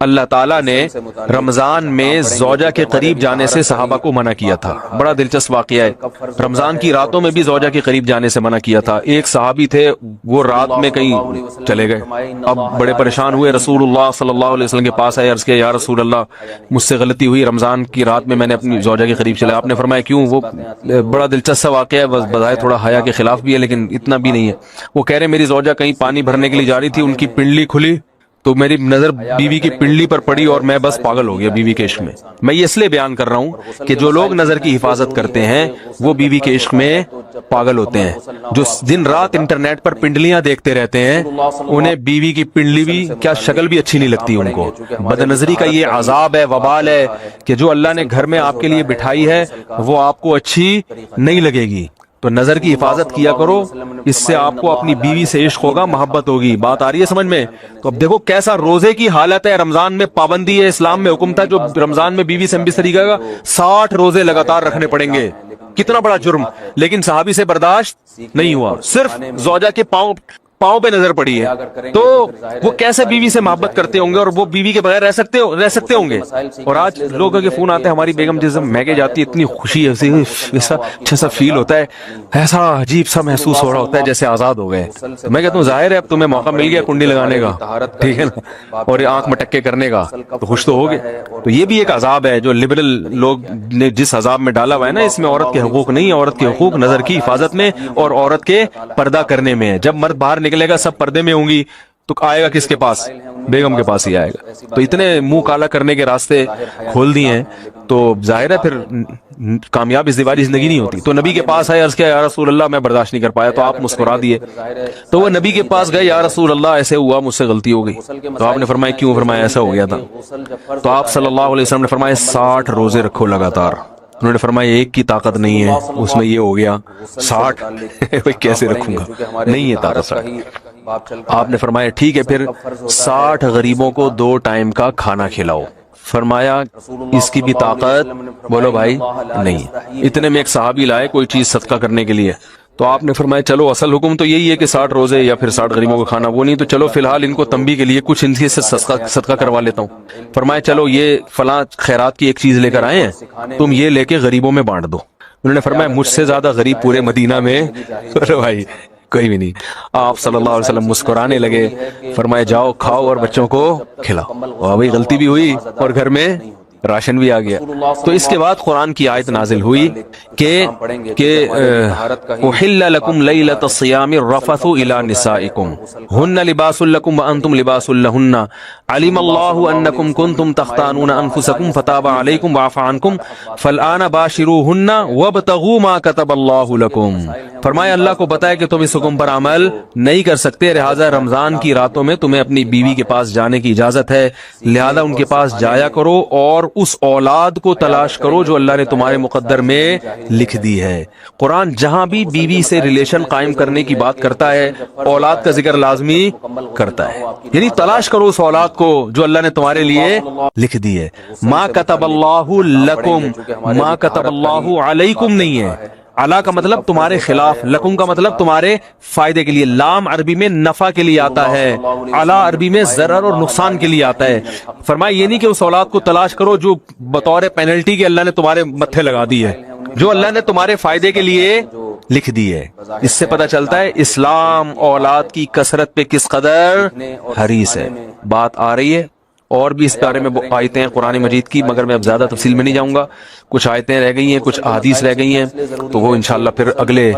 اللہ تعالیٰ نے رمضان میں زوجہ کے قریب جانے سے صحابہ کو منع کیا تھا. بڑا دلچسپ واقعہ ہے. رمضان کی راتوں میں بھی زوجہ کے قریب جانے سے منع کیا تھا. ایک صحابی تھے وہ رات میں کہیں چلے گئے, اب بڑے پریشان ہوئے, رسول اللہ صلی اللہ علیہ وسلم کے پاس آئے, عرض کیا یا رسول اللہ مجھ سے غلطی ہوئی, رمضان کی رات میں نے اپنی زوجہ کے قریب چلا. آپ نے فرمایا کیوں؟ وہ بڑا دلچسپ واقعہ ہے, بظاہر تھوڑا حیا کے خلاف بھی ہے لیکن اتنا بھی نہیں ہے. وہ کہہ رہے میری زوجہ کہیں پانی بھرنے کے لیے جا رہی تھی, ان کی پنڈلی کھلی تو میری نظر بیوی کی پنڈلی پر پڑی اور میں بس پاگل ہو گیا بیوی کے عشق میں. میں یہ اس لیے بیان کر رہا ہوں کہ جو لوگ نظر کی حفاظت کرتے ہیں وہ بیوی کے عشق میں پاگل ہوتے ہیں. جو دن رات انٹرنیٹ پر پنڈلیاں دیکھتے رہتے ہیں انہیں بیوی کی پنڈلی بھی کیا شکل بھی اچھی نہیں لگتی ان کو. بد نظری کا یہ عذاب ہے, وبال ہے کہ جو اللہ نے گھر میں آپ کے لیے بٹھائی ہے وہ آپ کو اچھی نہیں لگے گی. تو نظر کی حفاظت کیا کرو, اس سے آپ کو اپنی بیوی سے عشق ہوگا, محبت ہوگی. بات آ رہی ہے سمجھ میں؟ تو اب دیکھو کیسا روزے کی حالت ہے. رمضان میں پابندی ہے, اسلام میں حکم تھا جو رمضان میں بیوی سے ہم طریقے کا 60 روزے لگاتار رکھنے پڑیں گے. کتنا بڑا جرم, لیکن صحابی سے برداشت نہیں ہوا. صرف زوجہ کے پاؤں پہ نظر پڑی ہے تو وہ کیسے بیوی سے محبت کرتے ہوں گے, اور وہ بیوی کے بغیر رہ سکتے ہوں گے. اور آج لوگوں کے فون آتے ہیں, ہماری بیگم جس میکے جاتی ہے اتنی خوشی ہے, ایسا اچھا سا فیل ہوتا ہے, ایسا عجیب سا محسوس ہو رہا ہوتا ہے جیسے آزاد ہو گئے. میں کہتا ہوں ظاہر ہے اب تمہیں موقع مل گیا کنڈی لگانے کا, ٹھیک ہے نا, اور آنکھ مٹکے کرنے کا, تو خوش تو ہوگے. تو یہ بھی ایک عذاب ہے جو لبرل لوگ نے جس عذاب میں ڈالا ہوا ہے نا, اس میں عورت کے حقوق نہیں ہے. عورت کے حقوق نظر کی حفاظت میں اور عورت کے پردہ کرنے میں ہے. جب مرد باہر نکلے گا سب پردے میں ہوں گی تو آئے گا کس کے پاس؟ بیگم کے پاس ہی آئے گا. تو اتنے منہ کالا کرنے کے راستے کھول دیے ہیں تو ظاہر ہے پھر کامیاب ازدواجی زندگی نہیں ہوتی. تو نبی کے پاس آئے, عرض کیا یا رسول اللہ میں برداشت نہیں کر پایا, تو آپ مسکرا دیے. تو وہ نبی کے پاس گئے, یا رسول اللہ ایسے ہوا, مجھ سے غلطی ہو گئی. تو آپ نے فرمایا کیوں؟ فرمایا ایسا ہو گیا تھا. تو آپ صلی اللہ علیہ وسلم نے فرمایا 60 روزے رکھو لگاتار. انہوں نے فرمایا ایک کی طاقت نہیں ہے, اس میں یہ ہو گیا 60 کیسے رکھوں گا, نہیں ہے طاقت. آپ نے فرمایا ٹھیک ہے پھر 60 غریبوں کو 2 ٹائم کا کھانا کھلاؤ. فرمایا اس کی بھی طاقت, بولو بھائی, نہیں. اتنے میں ایک صحابی لائے کوئی چیز صدقہ کرنے کے لیے, تو آپ نے فرمایا چلو اصل حکم تو یہی ہے کہ 60 روزے یا پھر 60 غریبوں کو کھانا, وہ نہیں تو چلو فی الحال ان کو تنبیہ کے لیے کچھ ان سے صدقہ کروا لیتا ہوں. فرمایا چلو یہ فلاں خیرات کی ایک چیز لے کر آئے ہیں, تم یہ لے کے غریبوں میں بانٹ دو. انہوں نے فرمایا مجھ سے زیادہ غریب پورے مدینہ میں بھائی کوئی بھی نہیں. آپ صلی اللہ علیہ وسلم مسکرانے لگے, فرمایا جاؤ کھاؤ اور بچوں کو کھلاؤ. اور بھائی غلطی بھی ہوئی اور گھر میں راشن بھی آ گیا. تو اس کے بعد قرآن کی آیت نازل ہوئی کہ احل لکم لیلۃ الصیام الرفث الی نسائکم ہن لباس لکم وانتم لباس لہن علم اللہ انکم کنتم تختانون انفسکم فتاب علیکم وعفى عنکم فالآن باشروہن وابتغوا ما کتب اللہ لکم. فرمایا اللہ کو پتہ ہے کہ تم اس حکم پر عمل نہیں کر سکتے, لہٰذا رمضان کی راتوں میں تمہیں اپنی بیوی کے پاس جانے کی اجازت ہے, لہذا ان کے پاس جایا کرو اور اس اولاد کو تلاش کرو جو اللہ نے تمہارے مقدر میں لکھ دی ہے. قرآن جہاں بھی بیوی سے ریلیشن قائم کرنے کی بات کرتا ہے اولاد کا ذکر لازمی کرتا ہے, یعنی تلاش کرو اس اولاد کو جو اللہ نے تمہارے لیے لکھ دی ہے. ما کتب اللہ لکم, ما کتب اللہ علیکم نہیں ہے. علا کا مطلب تمہارے خلاف, لکم کا مطلب تمہارے فائدے کے لیے. لام عربی میں نفع کے لیے آتا ہے, علا عربی میں ضرر اور نقصان کے لیے آتا ہے. فرمایا یہ نہیں کہ اس اولاد کو تلاش کرو جو بطور پینلٹی کے اللہ نے تمہارے متھے لگا دی ہے, جو اللہ نے تمہارے فائدے کے لیے لکھ دی ہے. اس سے پتہ چلتا ہے اسلام اولاد کی کثرت پہ کس قدر حریص ہے. بات آ رہی ہے اور بھی اس بارے میں آیتیں ہیں قرآن مجید کی, مگر میں اب زیادہ تفصیل میں نہیں جاؤں گا. کچھ آیتیں رہ گئی ہیں, کچھ احادیث رہ گئی ہیں, تو وہ انشاءاللہ پھر اگلے